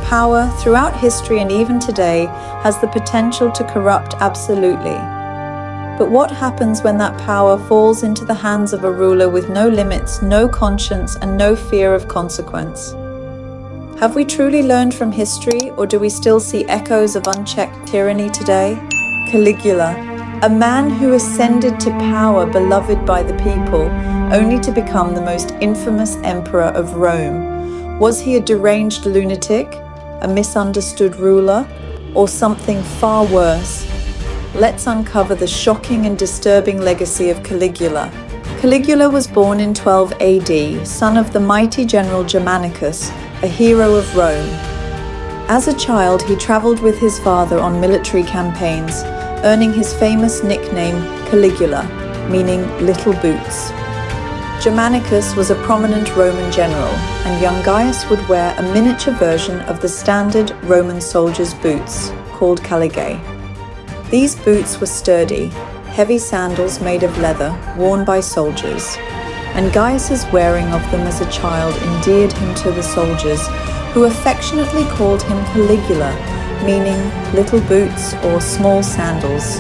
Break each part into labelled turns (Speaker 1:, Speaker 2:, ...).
Speaker 1: Power, throughout history and even today, has the potential to corrupt absolutely. But what happens when that power falls into the hands of a ruler with no limits, no conscience, and no fear of consequence? Have we truly learned from history, or do we still see echoes of unchecked tyranny today? Caligula, a man who ascended to power beloved by the people, only to become the most infamous emperor of Rome. Was he a deranged lunatic, a misunderstood ruler, or something far worse? Let's uncover the shocking and disturbing legacy of Caligula. Caligula was born in 12 AD, son of the mighty general Germanicus, a hero of Rome. As a child, he traveled with his father on military campaigns, earning his famous nickname Caligula, meaning little boots. Germanicus was a prominent Roman general, and young Gaius would wear a miniature version of the standard Roman soldier's boots, called caligae. These boots were sturdy, heavy sandals made of leather worn by soldiers, and Gaius's wearing of them as a child endeared him to the soldiers, who affectionately called him Caligula, meaning little boots or small sandals,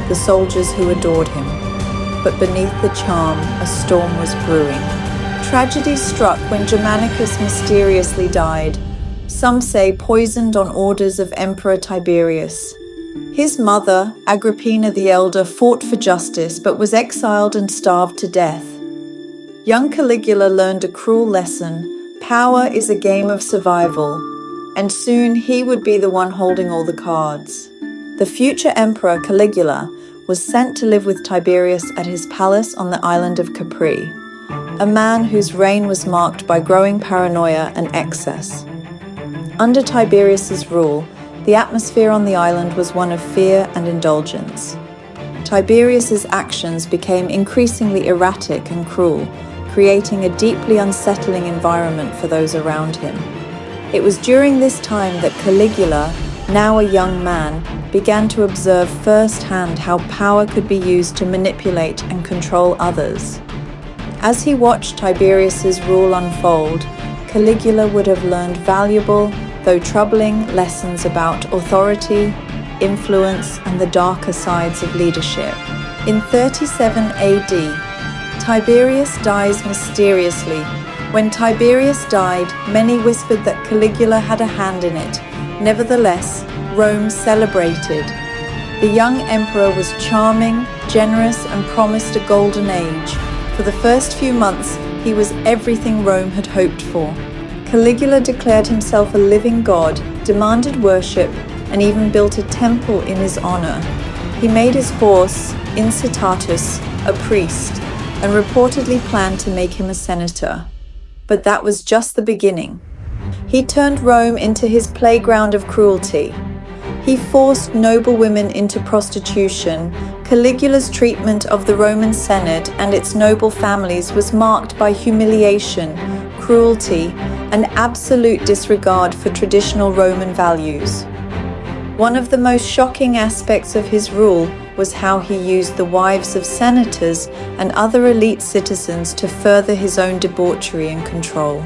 Speaker 1: the soldiers who adored him. But beneath the charm, a storm was brewing. Tragedy struck when Germanicus mysteriously died, some say poisoned on orders of Emperor Tiberius. His mother, Agrippina the Elder, fought for justice but was exiled and starved to death. Young Caligula learned a cruel lesson: power is a game of survival, and soon he would be the one holding all the cards. The future emperor Caligula was sent to live with Tiberius at his palace on the island of Capri, a man whose reign was marked by growing paranoia and excess. Under Tiberius's rule, the atmosphere on the island was one of fear and indulgence. Tiberius's actions became increasingly erratic and cruel, creating a deeply unsettling environment for those around him. It was during this time that Caligula, now a young man, began to observe firsthand how power could be used to manipulate and control others. As he watched Tiberius's rule unfold, Caligula would have learned valuable, though troubling, lessons about authority, influence, and the darker sides of leadership. In 37 AD, Tiberius dies mysteriously. When Tiberius died, many whispered that Caligula had a hand in it. Nevertheless, Rome celebrated. The young emperor was charming, generous, and promised a golden age. For the first few months, he was everything Rome had hoped for. Caligula declared himself a living god, demanded worship, and even built a temple in his honor. He made his horse, Incitatus, a priest, and reportedly planned to make him a senator. But that was just the beginning. He turned Rome into his playground of cruelty. He forced noble women into prostitution. Caligula's treatment of the Roman Senate and its noble families was marked by humiliation, cruelty, and absolute disregard for traditional Roman values. One of the most shocking aspects of his rule was how he used the wives of senators and other elite citizens to further his own debauchery and control.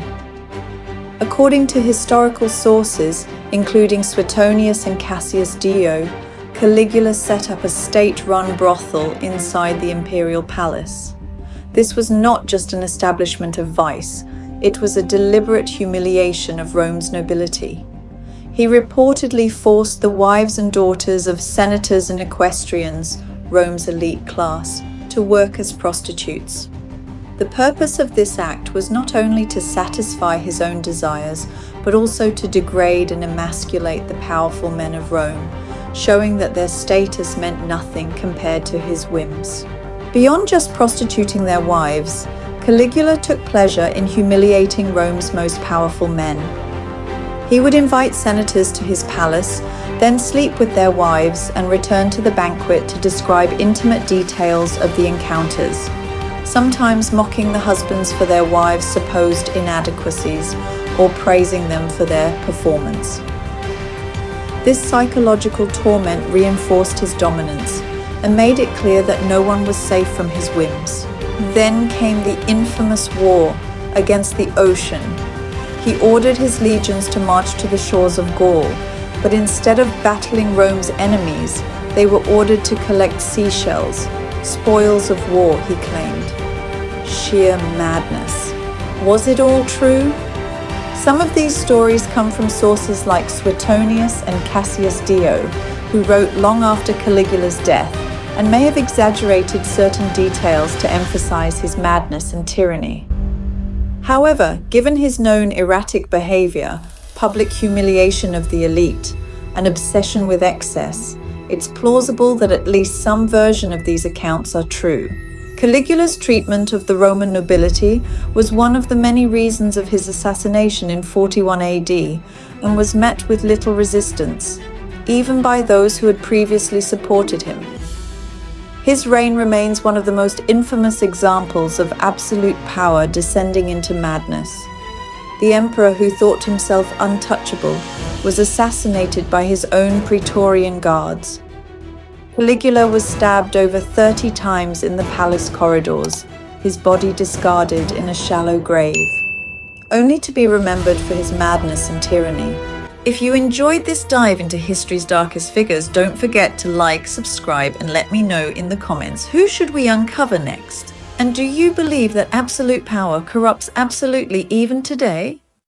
Speaker 1: According to historical sources, including Suetonius and Cassius Dio, Caligula set up a state-run brothel inside the imperial palace. This was not just an establishment of vice, it was a deliberate humiliation of Rome's nobility. He reportedly forced the wives and daughters of senators and equestrians, Rome's elite class, to work as prostitutes. The purpose of this act was not only to satisfy his own desires, but also to degrade and emasculate the powerful men of Rome, showing that their status meant nothing compared to his whims. Beyond just prostituting their wives, Caligula took pleasure in humiliating Rome's most powerful men. He would invite senators to his palace, then sleep with their wives and return to the banquet to describe intimate details of the encounters, sometimes mocking the husbands for their wives' supposed inadequacies or praising them for their performance. This psychological torment reinforced his dominance and made it clear that no one was safe from his whims. Then came the infamous war against the ocean. He ordered his legions to march to the shores of Gaul, but instead of battling Rome's enemies, they were ordered to collect seashells, spoils of war, he claimed. Sheer madness. Was it all true? Some of these stories come from sources like Suetonius and Cassius Dio, who wrote long after Caligula's death, and may have exaggerated certain details to emphasize his madness and tyranny. However, given his known erratic behavior, public humiliation of the elite, and obsession with excess, it's plausible that at least some version of these accounts are true. Caligula's treatment of the Roman nobility was one of the many reasons of his assassination in 41 AD, and was met with little resistance, even by those who had previously supported him. His reign remains one of the most infamous examples of absolute power descending into madness. The emperor, who thought himself untouchable, was assassinated by his own Praetorian guards. Caligula was stabbed over 30 times in the palace corridors, his body discarded in a shallow grave, only to be remembered for his madness and tyranny. If you enjoyed this dive into history's darkest figures, don't forget to like, subscribe, and let me know in the comments, who should we uncover next? And do you believe that absolute power corrupts absolutely even today?